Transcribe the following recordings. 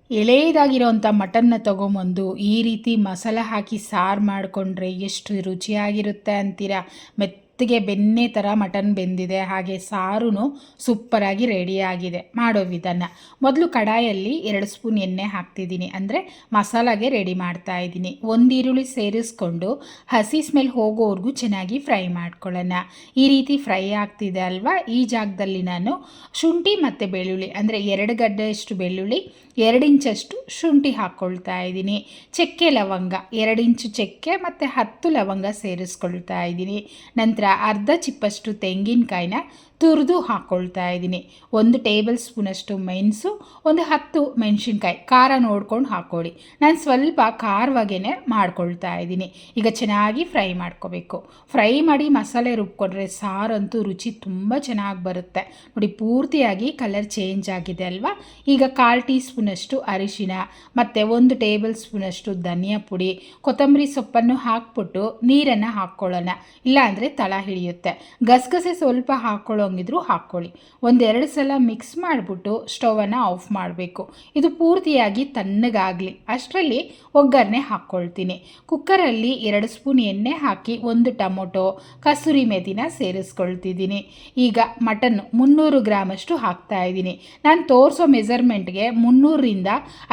ಎಳೆಯದಾಗಿರೋಂಥ mutton ತೊಗೊಂಬಂದು ಈ ರೀತಿ ಮಸಾಲ ಹಾಕಿ ಸಾರು ಮಾಡಿಕೊಂಡ್ರೆ ಎಷ್ಟು ರುಚಿಯಾಗಿರುತ್ತೆ ಅಂತೀರಾ. ಮೆತ್ತಗೆ ಬೆಣ್ಣೆ ಥರ ಮಟನ್ ಬೆಂದಿದೆ, ಹಾಗೆ ಸಾರೂ ಸೂಪರಾಗಿ ರೆಡಿಯಾಗಿದೆ. ಮಾಡೋ ವಿಧಾನ: ಮೊದಲು ಕಡಾಯಲ್ಲಿ 2 ಸ್ಪೂನ್ ಎಣ್ಣೆ ಹಾಕ್ತಿದ್ದೀನಿ, ಅಂದರೆ ಮಸಾಲಾಗೆ ರೆಡಿ ಮಾಡ್ತಾ ಇದ್ದೀನಿ. ಒಂದು ಈರುಳ್ಳಿ ಸೇರಿಸ್ಕೊಂಡು ಹಸಿ ಸ್ಮೆಲ್ ಹೋಗೋವರೆಗೂ ಚೆನ್ನಾಗಿ ಫ್ರೈ ಮಾಡ್ಕೊಳ್ಳೋಣ. ಈ ರೀತಿ ಫ್ರೈ ಆಗ್ತಿದೆ ಅಲ್ವಾ, ಈ ಜಾಗದಲ್ಲಿ ನಾನು ಶುಂಠಿ ಮತ್ತು ಬೆಳ್ಳುಳ್ಳಿ, ಅಂದರೆ 2 ಗಡ್ಡೆಯಷ್ಟು ಬೆಳ್ಳುಳ್ಳಿ, 2 ಇಂಚಷ್ಟು ಶುಂಠಿ ಹಾಕ್ಕೊಳ್ತಾ ಇದ್ದೀನಿ. ಚಕ್ಕೆ ಲವಂಗ 2 ಇಂಚು ಚಕ್ಕೆ ಮತ್ತು 10 ಲವಂಗ ಸೇರಿಸ್ಕೊಳ್ತಾ ಇದ್ದೀನಿ. ನಂತರ ಅರ್ಧ ಚಿಪ್ಪಷ್ಟು ತೆಂಗಿನಕಾಯಿನ ತುರಿದು ಹಾಕ್ಕೊಳ್ತಾ ಇದ್ದೀನಿ. 1 ಟೇಬಲ್ ಸ್ಪೂನಷ್ಟು ಮೆಣಸು, ಒಂದು 10 ಮೆಣಸಿನ್ಕಾಯಿ, ಖಾರ ನೋಡ್ಕೊಂಡು ಹಾಕ್ಕೊಳ್ಳಿ. ನಾನು ಸ್ವಲ್ಪ ಖಾರವಾಗೇ ಮಾಡ್ಕೊಳ್ತಾ ಇದ್ದೀನಿ. ಈಗ ಚೆನ್ನಾಗಿ ಫ್ರೈ ಮಾಡ್ಕೋಬೇಕು. ಫ್ರೈ ಮಾಡಿ ಮಸಾಲೆ ರುಬ್ಕೊಂಡ್ರೆ ಸಾರಂತೂ ರುಚಿ ತುಂಬ ಚೆನ್ನಾಗಿ ಬರುತ್ತೆ. ನೋಡಿ, ಪೂರ್ತಿಯಾಗಿ ಕಲರ್ ಚೇಂಜ್ ಆಗಿದೆ ಅಲ್ವಾ. ಈಗ 1/4 ಟೀ ಸ್ಪೂನಷ್ಟು ಅರಿಶಿನ ಮತ್ತು 1 ಟೇಬಲ್ ಸ್ಪೂನಷ್ಟು ಧನಿಯಾ ಪುಡಿ, ಕೊತ್ತಂಬರಿ ಸೊಪ್ಪನ್ನು ಹಾಕ್ಬಿಟ್ಟು ನೀರನ್ನು ಹಾಕ್ಕೊಳ್ಳೋಣ, ಇಲ್ಲಾಂದರೆ ತಳ ಹಿಡಿಯುತ್ತೆ. ಗಸಗಸೆ ಸ್ವಲ್ಪ ಹಾಕ್ಕೊಳ್ಳೋಂಗಿದ್ರು ಹಾಕ್ಕೊಳ್ಳಿ. 1-2 ಸಲ ಮಿಕ್ಸ್ ಮಾಡಿಬಿಟ್ಟು ಸ್ಟವನ್ನು ಆಫ್ ಮಾಡಬೇಕು. ಇದು ಪೂರ್ತಿಯಾಗಿ ತಣ್ಣಗಾಗಲಿ, ಅಷ್ಟರಲ್ಲಿ ಒಗ್ಗರಣೆ ಹಾಕ್ಕೊಳ್ತೀನಿ. ಕುಕ್ಕರಲ್ಲಿ 2 ಸ್ಪೂನ್ ಎಣ್ಣೆ ಹಾಕಿ 1 ಟೊಮೊಟೊ, ಕಸೂರಿ ಮೆಥಿನ ಸೇರಿಸ್ಕೊಳ್ತಿದ್ದೀನಿ. ಈಗ ಮಟನ್ನು 300 ಗ್ರಾಮಷ್ಟು ಹಾಕ್ತಾ ಇದ್ದೀನಿ. ನಾನು ತೋರಿಸೋ ಮೆಜರ್ಮೆಂಟ್ಗೆ 300ರಿಂದ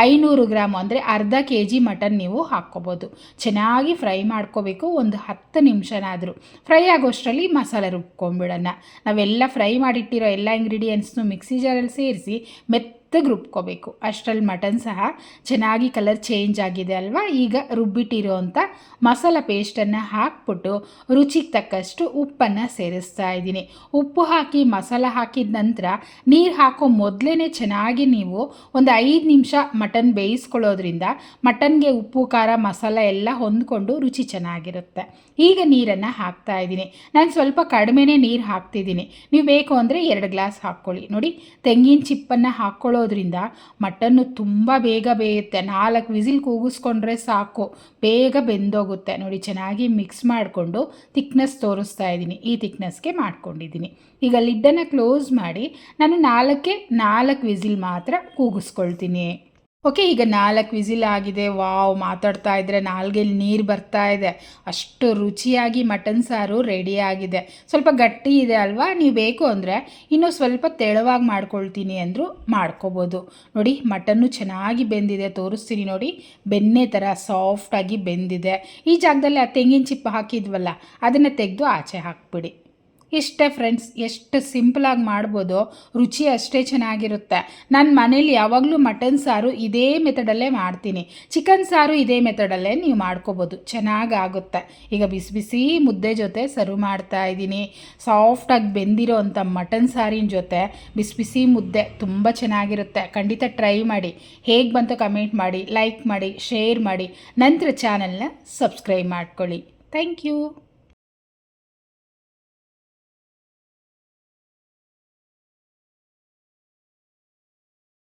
500 ಗ್ರಾಮ್, ಅಂದರೆ ಅರ್ಧ kg ಮಟನ್ ನೀವು ಹಾಕ್ಕೋಬೋದು. ಚೆನ್ನಾಗಿ ಫ್ರೈ ಮಾಡ್ಕೋಬೇಕು, ಒಂದು 10 ನಿಮಿಷನಾದರೂ. ಫ್ರೈ ಆಗೋಷ್ಟರಲ್ಲಿ ಮಸಾಲೆ ರುಬ್ಕೊಂಡ್ಬಿಡೋಣ. ನಾವೆಲ್ಲ ಫ್ರೈ ಮಾಡಿಟ್ಟಿರೋ ಎಲ್ಲ ಇಂಗ್ರೀಡಿಯೆಂಟ್ಸ್ನು ಮಿಕ್ಸಿ ಜಾರಲ್ಲಿ ಸೇರಿಸಿ ಮೆತ್ತಗೆ ರುಬ್ಕೋಬೇಕು. ಅಷ್ಟರಲ್ಲಿ ಮಟನ್ ಸಹ ಚೆನ್ನಾಗಿ ಕಲರ್ ಚೇಂಜ್ ಆಗಿದೆ ಅಲ್ವಾ. ಈಗ ರುಬ್ಬಿಟ್ಟಿರೋ ಅಂಥ ಮಸಾಲ ಪೇಸ್ಟನ್ನು ಹಾಕ್ಬಿಟ್ಟು ರುಚಿಗೆ ತಕ್ಕಷ್ಟು ಉಪ್ಪನ್ನು ಸೇರಿಸ್ತಾ ಇದ್ದೀನಿ. ಉಪ್ಪು ಹಾಕಿ ಮಸಾಲ ಹಾಕಿದ ನಂತರ ನೀರು ಹಾಕೋ ಮೊದಲೇ ಚೆನ್ನಾಗಿ ನೀವು ಒಂದು 5 ನಿಮಿಷ ಮಟನ್ ಬೇಯಿಸ್ಕೊಳ್ಳೋದ್ರಿಂದ ಮಟನ್ಗೆ ಉಪ್ಪು ಖಾರ ಮಸಾಲ ಎಲ್ಲ ಹೊಂದ್ಕೊಂಡು ರುಚಿ ಚೆನ್ನಾಗಿರುತ್ತೆ. ಈಗ ನೀರನ್ನು ಹಾಕ್ತಾ ಇದ್ದೀನಿ. ನಾನು ಸ್ವಲ್ಪ ಕಡಿಮೆನೇ ನೀರು ಹಾಕ್ತಿದ್ದೀನಿ. ನೀವು ಬೇಕು ಅಂದರೆ 2 ಗ್ಲಾಸ್ ಹಾಕ್ಕೊಳ್ಳಿ. ನೋಡಿ, ತೆಂಗಿನ ಚಿಪ್ಪನ್ನು ಹಾಕ್ಕೊಳ್ಳೋದ್ರಿಂದ ಮಟನ್ನು ತುಂಬ ಬೇಗ ಬೇಯುತ್ತೆ. 4 ವಿಸಿಲ್ ಕೂಗಿಸ್ಕೊಂಡ್ರೆ ಸಾಕು, ಬೇಗ ಬೆಂದೋಗುತ್ತೆ. ನೋಡಿ, ಚೆನ್ನಾಗಿ ಮಿಕ್ಸ್ ಮಾಡಿಕೊಂಡು ತಿಕ್ನೆಸ್ ತೋರಿಸ್ತಾ ಇದ್ದೀನಿ. ಈ ತಿಕ್ನೆಸ್ಗೆ ಮಾಡ್ಕೊಂಡಿದ್ದೀನಿ. ಈಗ ಲಿಡ್ಡನ್ನು ಕ್ಲೋಸ್ ಮಾಡಿ ನಾನು 4 ವಿಸಿಲ್ ಮಾತ್ರ ಕೂಗಿಸ್ಕೊಳ್ತೀನಿ. ಓಕೆ, ಈಗ 4 ವಿಸಿಲ್ ಆಗಿದೆ. ವಾವ್, ಮಾತಾಡ್ತಾ ಇದ್ದರೆ ನಾಲ್ಗೆಲ್ಲಿ ನೀರು ಬರ್ತಾ ಇದೆ. ಅಷ್ಟು ರುಚಿಯಾಗಿ ಮಟನ್ ಸಾರು ರೆಡಿಯಾಗಿದೆ. ಸ್ವಲ್ಪ ಗಟ್ಟಿ ಇದೆ ಅಲ್ವಾ, ನೀವು ಬೇಕು ಅಂದರೆ ಇನ್ನೂ ಸ್ವಲ್ಪ ತೆಳುವಾಗಿ ಮಾಡ್ಕೊಳ್ತೀನಿ ಅಂದರೂ ಮಾಡ್ಕೋಬೋದು. ನೋಡಿ, ಮಟನ್ನು ಚೆನ್ನಾಗಿ ಬೆಂದಿದೆ, ತೋರಿಸ್ತೀನಿ ನೋಡಿ. ಬೆಣ್ಣೆ ಥರ ಸಾಫ್ಟಾಗಿ ಬೆಂದಿದೆ. ಈ ಜಾಗದಲ್ಲಿ ಆ ತೆಂಗಿನ ಚಿಪ್ಪ ಹಾಕಿದ್ವಲ್ಲ, ಅದನ್ನು ತೆಗೆದು ಆಚೆ ಹಾಕ್ಬಿಡಿ. ಇಷ್ಟೇ ಫ್ರೆಂಡ್ಸ್, ಎಷ್ಟು ಸಿಂಪಲಾಗಿ ಮಾಡ್ಬೋದು, ರುಚಿ ಅಷ್ಟೇ ಚೆನ್ನಾಗಿರುತ್ತೆ. ನಾನು ಮನೇಲಿ ಯಾವಾಗಲೂ ಮಟನ್ ಸಾರು ಇದೇ ಮೆಥಡಲ್ಲೇ ಮಾಡ್ತೀನಿ. ಚಿಕನ್ ಸಾರು ಇದೇ ಮೆಥಡಲ್ಲೇ ನೀವು ಮಾಡ್ಕೋಬೋದು, ಚೆನ್ನಾಗಾಗುತ್ತೆ. ಈಗ ಬಿಸಿ ಬಿಸಿ ಮುದ್ದೆ ಜೊತೆ ಸರ್ವ್ ಮಾಡ್ತಾ ಇದ್ದೀನಿ. ಸಾಫ್ಟಾಗಿ ಬೆಂದಿರೋ ಅಂಥ ಮಟನ್ ಸಾರಿನ ಜೊತೆ ಬಿಸಿ ಬಿಸಿ ಮುದ್ದೆ ತುಂಬ ಚೆನ್ನಾಗಿರುತ್ತೆ. ಖಂಡಿತ ಟ್ರೈ ಮಾಡಿ. ಹೇಗೆ ಬಂತು ಕಮೆಂಟ್ ಮಾಡಿ, ಲೈಕ್ ಮಾಡಿ, ಶೇರ್ ಮಾಡಿ, ನಂತರ ಚಾನಲ್ನ ಸಬ್ಸ್ಕ್ರೈಬ್ ಮಾಡ್ಕೊಳ್ಳಿ. Thank you.